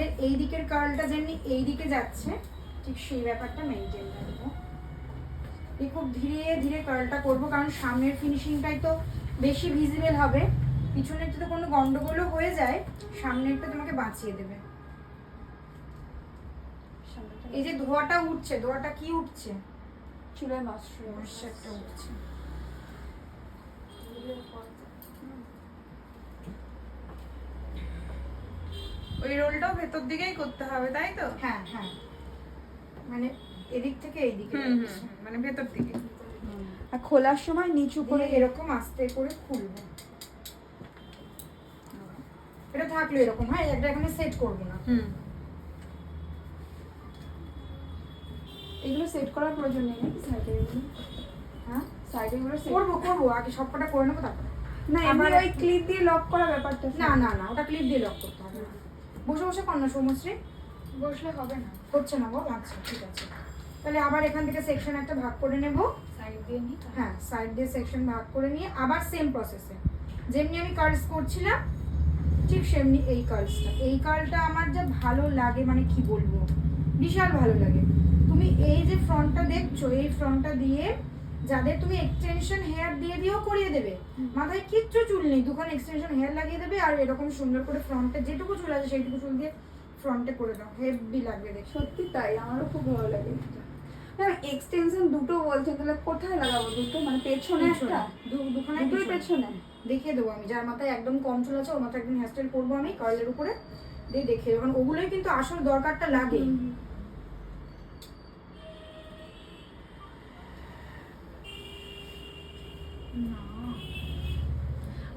আমাদের এই দিকের কার্লটা যেমনি এই দিকে যাচ্ছে ঠিক সেই ব্যাপারটা মেনটেন রাখবো। খুব ধীরে ধীরে কার্লটা করবো, কারণ সামনের ফিনিশিংটাই তো বেশি ভিজিবল হবে। পিছনের যদি কোনো গন্ডগোলও হয়ে যায় সামনেরটা তোমাকে বাঁচিয়ে দেবে। এই যে ধোঁয়াটা উঠছে, ধোঁয়াটা কি উঠছে? চুলের ময়েশ্চারটা উঠছে। ওই রোলটাও ভেতর দিকেই করতে হবে, তাই তো? হ্যাঁ হ্যাঁ, মানে এদিক থেকে এইদিকে, মানে ভেতর দিকে। আর খোলার সময় নিচু করে এরকম আস্তে করে খুলবো। এটা থাকলো এরকম, হ্যাঁ এটা এখানে সেট করবো না। এগুলো সেট করার প্রয়োজন নেই নাকি সাইডে? হ্যাঁ সাইডে এগুলো সেট করবো আগে সবকটা করে নেবো তারপরে। না, এমনি ওই ক্লিপ দিয়ে লক করা ব্যাপারটা না না না, ওটা ক্লিপ দিয়ে লক করতে হবে। বসে বসে কর না সৌমশ্রী, বসলে হবে না, হচ্ছে না বল? আচ্ছা ঠিক আছে, তাহলে আবার এখান থেকে সেকশন একটা ভাগ করে নেব। সাইড দিয়ে নি। হ্যাঁ সাইড দিয়ে সেকশন ভাগ করে নিয়ে আবার সেম প্রসেসে যেমনি আমি কার্লস করছিলাম ঠিক সেমনি এই কার্লসটা। এই কার্লটা আমার যা ভালো লাগে, মানে কি বলবো, বিশাল ভালো লাগে। তুমি এই যে ফ্রন্টটা দেখছো, এই ফ্রন্টটা দিয়ে যাদের তুমি এক্সটেনশন হেয়ার দিয়ে দিয়েও করিয়ে দেবে, মাথায় কিচ্ছু চুল নেই, দুখানে এক্সটেনশন হেয়ার লাগিয়ে দেবে আর এরকম সুন্দর করে ফ্রন্টে যেটুকু চুল আছে সেইটুকু চুল দিয়ে ফ্রন্টে করে দাও, হেভি লাগবে দেখো। সত্যি তাই, আমারও খুব ভালো লাগে। ম্যাম এক্সটেনশন দুটো বলছেন, তাহলে কোথায় লাগাবো দুটো? মানে পেছনে একটা, দুখানে দুটোই পেছনে দেখিয়ে দেবো আমি। যার মাথায় একদম কম চুল আছে ওর মাথায় একদম হেয়ারস্টাইল করবো আমি কার্লের উপরে দিয়ে দেখিয়ে দেবো, কারণ ওগুলোই কিন্তু আসল দরকারটা লাগে।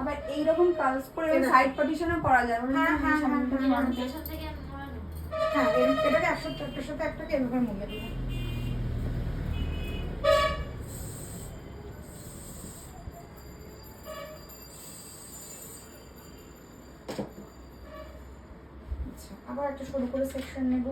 আবার এইরকম কার্লস করে সাইড পার্টিশনও করা যায়। হ্যাঁ হ্যাঁ হ্যাঁ পেছন থেকে মোড়ানো। হ্যাঁ, এটাকে একটার সাথে একটাকে এভাবে মুড়িয়ে দেবো। আচ্ছা, আবার একটা সরু করে সেকশন নেব।